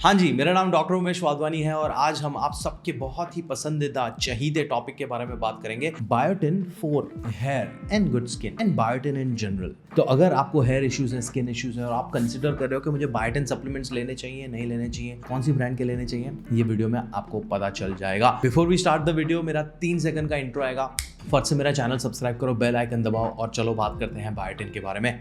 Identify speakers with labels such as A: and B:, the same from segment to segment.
A: हाँ जी, मेरा नाम डॉक्टर उमेश वाधवानी है और आज हम आप सबके बहुत ही पसंदीदा चहीदे टॉपिक के बारे में बात करेंगे, biotin for hair and good skin and biotin in general. तो अगर आपको हेयर इश्यूज है, स्किन इश्यूज है और आप कंसिडर कर रहे हो कि मुझे बायोटिन सप्लीमेंट्स लेने चाहिए, नहीं लेने चाहिए, कौन सी ब्रांड के लेने चाहिए, ये वीडियो में आपको पता चल जाएगा। Before we start the video, मेरा 3 सेकंड का इंट्रो आएगा। फट से मेरा चैनल सब्सक्राइब करो, बेल आइकन दबाओ और चलो बात करते हैं बायोटिन के बारे में।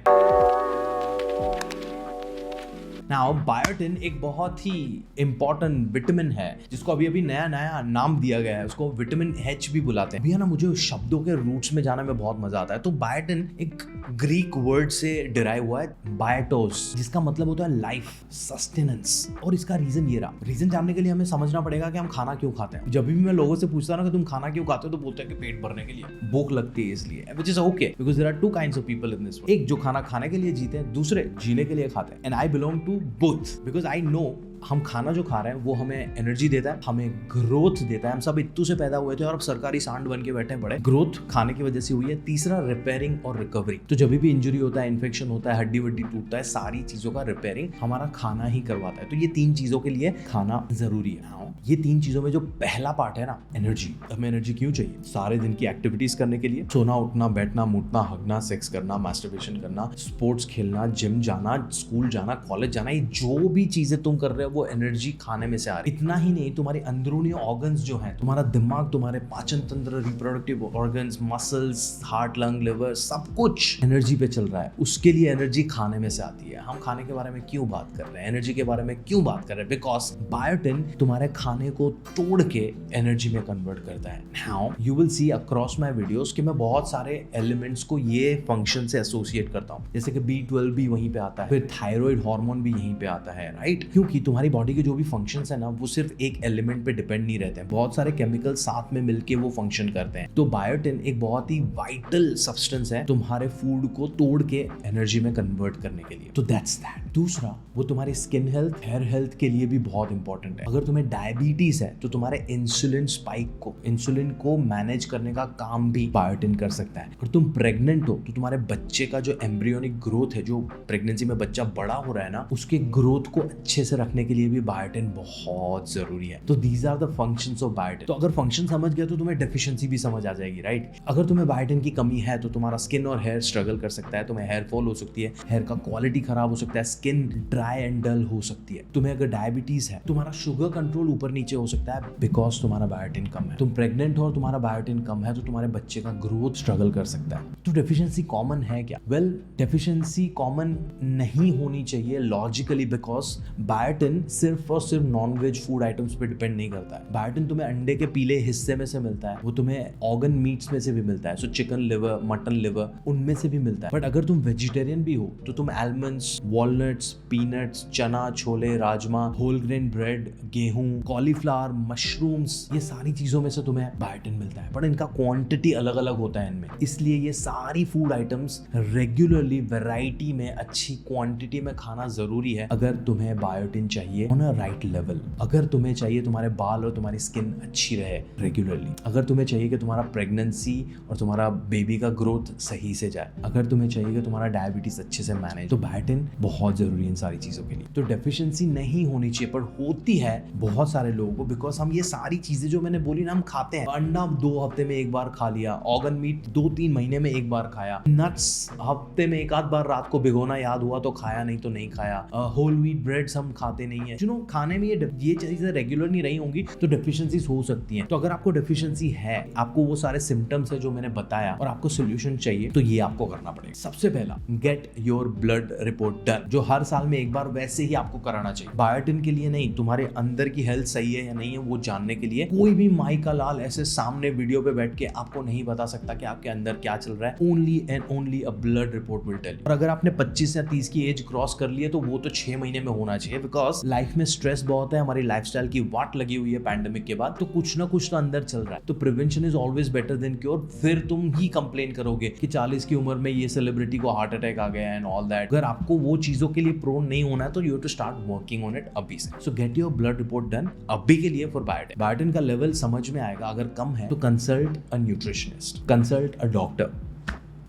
A: नाउ बायोटिन एक बहुत ही इंपॉर्टेंट विटामिन है जिसको अभी नया नाम दिया गया है, उसको विटामिन H भी बुलाते हैं। भैया ना, मुझे उस शब्दों के रूट्स में जाने में बहुत मजा आता है। तो बायोटिन एक ग्रीक वर्ड से डिराइव हुआ है, बायोटोस, जिसका मतलब होता है लाइफ, सस्टेनेंस। और इसका रीजन ये रहा। रीजन जानने के लिए हमें समझना पड़ेगा कि हम खाना क्यों खाते हैं। जब भी मैं लोगों से पूछता हूं ना कि तुम खाना क्यों खाते हो, तो बोलते हैं कि पेट भरने के लिए, भूख लगती है इसलिए, which is okay because there are 2 kinds of people in this world. एक जो खाना खाने के लिए जीते हैं, दूसरे जीने के लिए खाते हैं। And I belong to both because I know हम खाना जो खा रहे हैं वो हमें एनर्जी देता है, हमें ग्रोथ देता है। हम सब इत्तू से पैदा हुए थे और अब सरकारी सांड बन के बैठे बड़े। ग्रोथ खाने की वजह से हुई है। तीसरा, रिपेयरिंग और रिकवरी। तो जब भी इंजरी होता है, इन्फेक्शन होता है, हड्डी वड्डी टूटता है, सारी चीजों का रिपेयरिंग हमारा खाना ही करवाता है। तो ये 3 चीजों के लिए खाना जरूरी है। ये 3 चीजों में जो पहला पार्ट है ना, एनर्जी। हमें एनर्जी क्यों चाहिए? सारे दिन की एक्टिविटीज करने के लिए, सोना, उठना, बैठना, मुड़ना, हगना, सेक्स करना, मास्टरबेशन करना, स्पोर्ट्स खेलना, जिम जाना, स्कूल जाना, कॉलेज जाना, ये जो भी चीजें तुम कर रहे हो वो एनर्जी खाने में से आ रही है। इतना ही नहीं, तुम्हारे अंदरूनी ऑर्गन्स जो हैं, तुम्हारा दिमाग, तुम्हारे पाचन तंत्र, reproductive organs, muscles, heart, lung, liver, सब कुछ एनर्जी पे चल रहा है। उसके लिए एनर्जी खाने में से आती है। हम खाने के बारे में क्यों बात कर रहे हैं, एनर्जी के बारे में क्यों बात कर रहे हैं? बिकॉज बायोटिन तुम्हारे खाने को तोड़ के एनर्जी में कन्वर्ट करता है। Now you will see across my videos कि मैं बहुत सारे एलिमेंट्स को ये फंक्शन से एसोसिएट करता हूँ। जैसे कि B12 भी वहीं पे आता है, फिर थायराइड हार्मोन भी यहीं पे आता है, राइट? क्योंकि तुम्हारी बॉडी के जो भी फंक्शंस है ना, वो सिर्फ एक एलिमेंट पे डिपेंड नहीं रहते हैं। बहुत सारे केमिकल साथ में मिलके वो फंक्शन करते हैं। तो बायोटिन एक बहुत ही वाइटल सब्सटेंस है तुम्हारे फूड को तोड़ के एनर्जी में कन्वर्ट करने के लिए। तो दैट्स दैट। दूसरा, वो तुम्हारी स्किन हेल्थ, हेयर हेल्थ के लिए भी बहुत इंपॉर्टेंट है। अगर तुम्हें डायबिटीज है तो तुम्हारे इंसुलिन को मैनेज करने का काम भी बायोटिन कर सकता है। अगर तुम प्रेग्नेंट हो तो तुम्हारे बच्चे का जो एम्ब्रियोनिक ग्रोथ है, जो प्रेगनेंसी में बच्चा बड़ा हो रहा है ना, उसके ग्रोथ को अच्छे से रखने के लिए भी बायोटिन बहुत जरूरी है। तो these are the functions of biotin. तो अगर फंक्शन समझ गया तो तुम्हें डेफिशिएंसी भी समझ आ जाएगी, राइट? अगर तुम्हें बायोटिन की कमी है तो तुम्हारा स्किन और हेयर स्ट्रगल कर सकता है, तुम्हें हेयर फॉल हो सकती है, हेयर का क्वालिटी खराब हो सकता है, स्किन ड्राई एंड डल हो सकती है। तुम्हें अगर डायबिटीज है, तुम्हारा शुगर कंट्रोल ऊपर नीचे हो सकता है बिकॉज तुम्हारा बायोटिन कम है। तुम प्रेग्नेंट हो और तुम्हारा बायोटिन कम है तो तुम्हारे बच्चे का ग्रोथ स्ट्रगल कर सकता है। तो डेफिशिएंसी कॉमन है क्या? वेल, डेफिशिएंसी कॉमन नहीं होनी चाहिए लॉजिकली, बिकॉज बायोटिन सिर्फ और सिर्फ नॉन-वेज फूड आइटम्स पे डिपेंड नहीं करता है। बायोटिन तुम्हें अंडे के पीले हिस्से में से मिलता है, वो तुम्हें ऑर्गन मीट्स में से भी मिलता है। So chicken liver, mutton liver, उनमें से भी मिलता है। बट अगर तुम वेजिटेरियन भी हो तो तुम आलमंड्स, वॉलनट्स, पीनट्स, चना, छोले, राजमा, होल ग्रेन ब्रेड, गेहूं, कॉलीफ्लावर, मशरूम्स, ये सारी चीजों में से तुम्हें बायोटिन मिलता है। पर इनका क्वांटिटी अलग अलग होता है इनमें। इसलिए ये सारी फूड आइटम्स रेगुलरली वैरायटी में, अच्छी क्वांटिटी में खाना जरूरी है अगर तुम्हें बायोटिन चाहिए ऑन अ राइट लेवल। अगर तुम्हें चाहिए तुम्हारे बाल और तुम्हारी स्किन अच्छी रहे रेगुलरली, अगर तुम्हें चाहिए कि तुम्हारा प्रेगनेंसी और तुम्हारा बेबी का ग्रोथ सही से जाए, अगर तुम्हें चाहिए कि तुम्हारा डायबिटीज अच्छे से मैनेज, तो बायोटिन बहुत जरूरी है इन सारी चीजों के लिए। तो डेफिशिएंसी नहीं होनी चाहिए, पर होती है बहुत सारे लोगों को, बिकॉज हम ये सारी चीजें जो मैंने बोली ना, हम खाते हैं। अंडा 2 हफ्ते में एक बार खा लिया, ऑर्गन मीट 2-3 महीने में एक बार खाया, नट्स हफ्ते में एक आध बार रात को भिगोना याद हुआ तो खाया, नहीं तो नहीं खाया, होल व्हीट ब्रेड्स हम खाते नहीं है। खाने में ये चीजें रेगुलर नहीं रही होंगी तो डेफिशिएंसीज हो सकती हैं। तो अगर आपको डेफिशिएंसी है, आपको वो सारे सिम्टम्स है जो मैंने बताया और आपको सोल्यूशन चाहिए, तो ये आपको करना पड़ेगा। सबसे पहला, gate your blood report done, जो हर साल में एक बार वैसे ही आपको कराना चाहिए। बायोटिन के लिए नहीं, तुम्हारे अंदर की हेल्थ सही है या नहीं है वो जानने के लिए। कोई भी माई का लाल ऐसे सामने वीडियो पे बैठ के आपको नहीं बता सकता कि आपके अंदर क्या चल रहा है। Only and only a blood report will tell. और अगर आपने 25 या 30 की एज क्रॉस कर ली है तो वो तो 6 महीने में होना चाहिए, बिकॉज लाइफ में स्ट्रेस बहुत है, हमारी लाइफस्टाइल की वाट लगी हुई है पैंडेमिक के बाद, तो कुछ ना कुछ तो अंदर चल रहा है। तो prevention is always better than cure. फिर तुम ही कंप्लेन करोगे कि 40 की उम्र में ये सेलिब्रिटी को हार्ट अटैक आ गया एंड ऑल दैट। अगर आपको वो चीजों के लिए प्रोन नहीं होना है तो you have to start working on it अभी से। So get your blood report done अभी के लिए फॉर बायोटिन। बायोटिन का लेवल समझ में आएगा, अगर कम है तो consult a nutritionist, consult a doctor.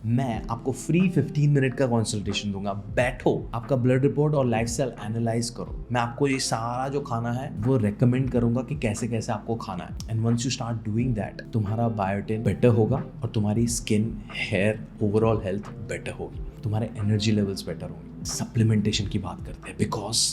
A: मैं आपको फ्री 15 मिनट का कंसल्टेशन दूंगा। बैठो, आपका ब्लड रिपोर्ट और लाइफस्टाइल एनालाइज करो। मैं आपको ये सारा जो खाना है वो रेकमेंड करूंगा कि कैसे कैसे आपको खाना है। And once you start doing that, तुम्हारा बायोटिन बेटर होगा और तुम्हारी skin, hair, overall health better होगी, तुम्हारे एनर्जी लेवल्स बेटर होंगे। सप्लीमेंटेशन की बात करते हैं, because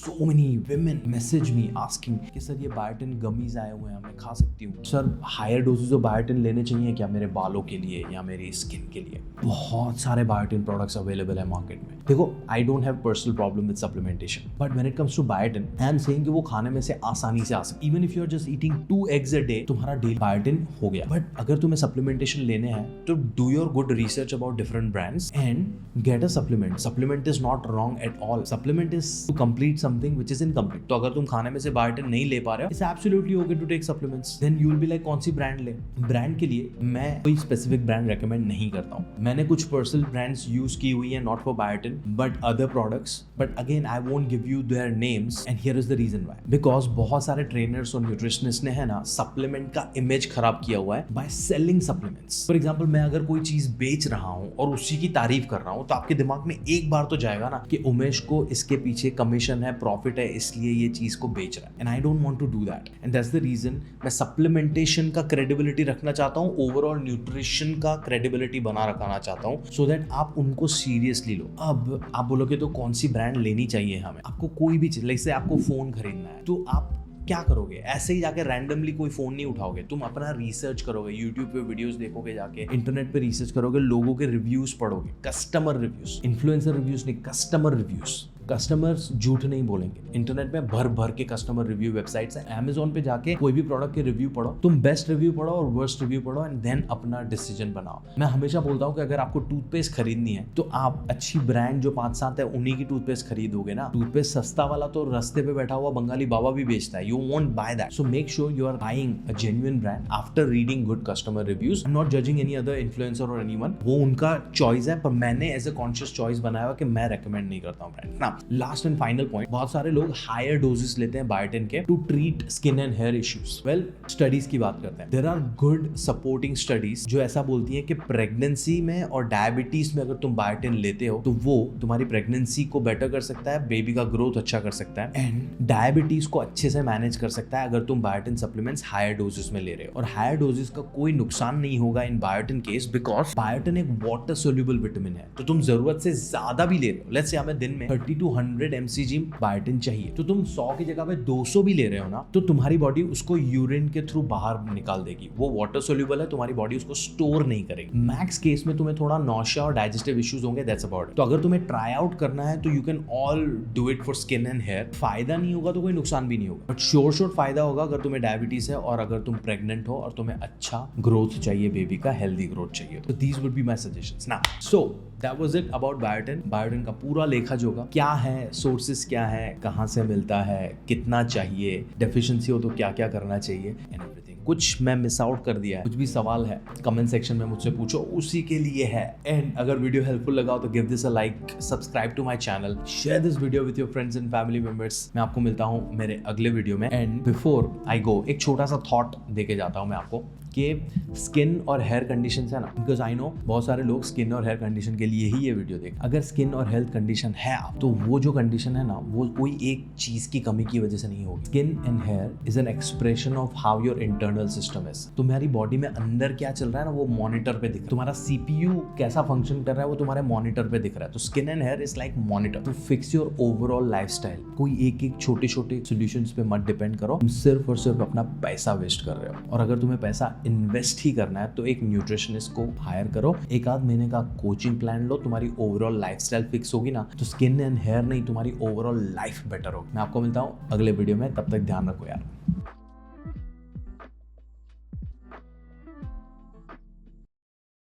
A: so many women message me asking कि सर ये बायोटिन गमीज आए हुए हैं, मैं खा सकती हूँ सर? हायर डोजेज ऑफ बायोटिन लेने चाहिए क्या मेरे बालों के लिए या मेरी स्किन के लिए? बहुत सारे बायोटिन प्रोडक्ट्स अवेलेबल है मार्केट में। देखो, I don't have personal problem with supplementation, but when it comes to biotin I am saying कि वो खाने में से आसानी से आ सकती। Even if you are just eating 2 eggs a day, तुम्हारा डेली बायोटिन हो गया। बट अगर तुम्हें सप्लीमेंटेशन लेने हैं तो do your good research about different brands and get a supplement. Supplement is not wrong at all. Supplement is to complete something which is incomplete. तो अगर तुम खाने में से बायोटिन नहीं ले पा रहे हो, it's absolutely okay to take supplements. Then you will be like कौन सी ब्रांड ले? ब्रांड के लिए मैं कोई स्पेसिफिक ब्रांड रेकमेंड नहीं करता हूँ। मैंने कुछ पर्सनल ब्रांड्स यूज की हुई है, not for biotin but other products, but again I won't give you their names and here is the reason why. Because बहुत सारे ट्रेनर्स और न्यूट्रिशनिस्ट ने है ना सप्लीमेंट का इमेज खराब किया हुआ है by selling supplements. For example, मैं अगर कोई चीज बेच रहा हूँ और उसी की तारीफ कर रहा हूँ तो आपके दिमाग में एक बार तो जाएगा ना कि उमेश को इसके पीछे कमीशन है, प्रॉफिट है, इसलिए ये चीज को बेच रहा है। And I don't want to do that and that's the reason मैं सप्लीमेंटेशन का क्रेडिबिलिटी रखना चाहता हूँ, ओवरऑल न्यूट्रिशन का क्रेडिबिलिटी बना रखना चाहता हूँ, सो दैट आप उनको सीरियसली लो। अब आप बोलोगे तो कौन सी ब्रांड लेनी चाहिए हमें? आपको कोई भी चीज, जैसे आपको फोन खरीदना है तो आप क्या करोगे? ऐसे ही जाके रैंडमली कोई फोन नहीं उठाओगे, तुम अपना रिसर्च करोगे, यूट्यूब पे वीडियोस देखोगे, जाके इंटरनेट पे रिसर्च करोगे, लोगों के रिव्यूज पढ़ोगे, कस्टमर रिव्यूज, इन्फ्लुएंसर रिव्यूज नहीं, कस्टमर रिव्यूज। कस्टमर्स झूठ नहीं बोलेंगे। इंटरनेट में भर भर के कस्टमर रिव्यू वेबसाइट्स हैं। अमेज़न पे जाके कोई भी प्रोडक्ट के रिव्यू पढ़ो, तुम बेस्ट रिव्यू पढ़ो और वर्स्ट रिव्यू पढ़ो एंड देन अपना डिसीजन बनाओ। मैं हमेशा बोलता हूँ कि अगर आपको टूथपेस्ट खरीदनी है तो आप अच्छी ब्रांड जो 5-7 है उन्हीं की टूथपेस्ट खरीदोगे ना। टूथपेस्ट सस्ता वाला तो रास्ते पे बैठा हुआ बंगाली बाबा भी बेचता है, you won't buy that. So make sure you are buying a genuine brand after reading good customer reviews. I am not judging any other influencer और एनीवन, वो उनका चॉइस है, पर मैंने एज अ कॉन्शियस चॉइस बनाया हुआ कि मैं रेकमेंड नहीं करता हूँ ब्रांड ना। लास्ट एंड फाइनल पॉइंट, बहुत सारे लोग हायर डोजेस लेते हैं बायोटिन के to treat skin and hair issues. Well, studies की बात करते हैं। There are good supporting studies जो ऐसा बोलती है कि प्रेगनेंसी में और डायबिटीज में अगर तुम बायोटिन लेते हो तो वो तुम्हारी प्रेगनेंसी को बेटर कर सकता है, बेबी का ग्रोथ अच्छा कर सकता है एंड डायबिटीज को अच्छे से मैनेज कर सकता है अगर तुम बायोटिन सप्लीमेंट्स हायर डोजेस में ले रहे हो। और हायर डोजेस का कोई नुकसान नहीं होगा इन बायोटिन केस, बिकॉज बायोटिन एक वाटर सोल्यूबल विटामिन है। तो तुम जरूरत से ज्यादा भी ले रहे हो, लेट्स से हमें दिन में 30 to 100 mcg बायोटिन चाहिए, तो तुम 100 की जगह पे 200 भी ले रहे हो ना, तो तुम्हारी बॉडी उसको यूरिन के थ्रू बाहर निकाल देगी। वो वाटर सोल्यूबल है, तुम्हारी बॉडी उसको स्टोर नहीं करेगी। मैक्स केस में तुम्हें थोड़ा नौशिया और डाइजेस्टिव इश्यूज होंगे, दैट्स अबाउट इट। तो अगर तुम्हें ट्राई आउट करना है तो you can all do it for skin and hair. फायदा नहीं होगा तो कोई नुकसान भी नहीं होगा, बट श्योर फायदा होगा अगर तुम्हें डायबिटीज है और अगर तुम प्रेग्नेंट हो और तुम्हें अच्छा ग्रोथ चाहिए, बेबी का हेल्दी ग्रोथ चाहिए। तो these would be my suggestions ना। So that was it about biotin. Biotin का पूरा लेखा जोखा क्या है, सोर्सेस क्या है, कहाँ से मिलता है, कितना चाहिए, डेफिशिएंसी हो तो क्या क्या करना चाहिए एंड एवरीथिंग। कुछ मैं मिस आउट कर दिया है, कुछ भी सवाल है कमेंट सेक्शन में मुझसे पूछो, उसी के लिए है। एंड अगर वीडियो हेल्पफुल लगा तो give this a like, subscribe to my channel, share this video with your friends and family members. मैं आपको मिलता हूँ मेरे अगले वीडियो में। एंड बिफोर आई गो एक छोटा सा थॉट देके जाता हूँ मैं आपको कि स्किन और हेयर कंडीशन है ना, बिकॉज आई नो बहुत सारे लोग स्किन और हेयर कंडीशन के लिए ही ये वीडियो देखें। अगर स्किन और हेल्थ कंडीशन है आप, तो वो जो कंडीशन है ना, वो कोई एक चीज की कमी की वजह से नहीं होगी। Skin and hair is an expression of how your internal system is. तुम्हारी बॉडी में अंदर क्या चल रहा है ना, वो मॉनिटर पे दिख रहा है। तुम्हारा सीपीयू कैसा फंक्शन कर रहा है वो तुम्हारे मॉनिटर पे दिख रहा है। तो skin and hair is like monitor to fix your overall lifestyle. कोई एक एक छोटे छोटे सोल्यूशंस पे मत डिपेंड करो, तुम सिर्फ और सिर्फ अपना पैसा वेस्ट कर रहे हो। और अगर तुम्हें पैसा इन्वेस्ट ही करना है तो एक न्यूट्रिशनिस्ट को हायर करो, एक आध महीने का कोचिंग प्लान लो, तुम्हारी ओवरऑल लाइफस्टाइल फिक्स होगी ना, तो स्किन एंड हेयर नहीं, तुम्हारी ओवरऑल लाइफ बेटर होगी। मैं आपको मिलता हूँ अगले वीडियो में, तब तक ध्यान रखो यार।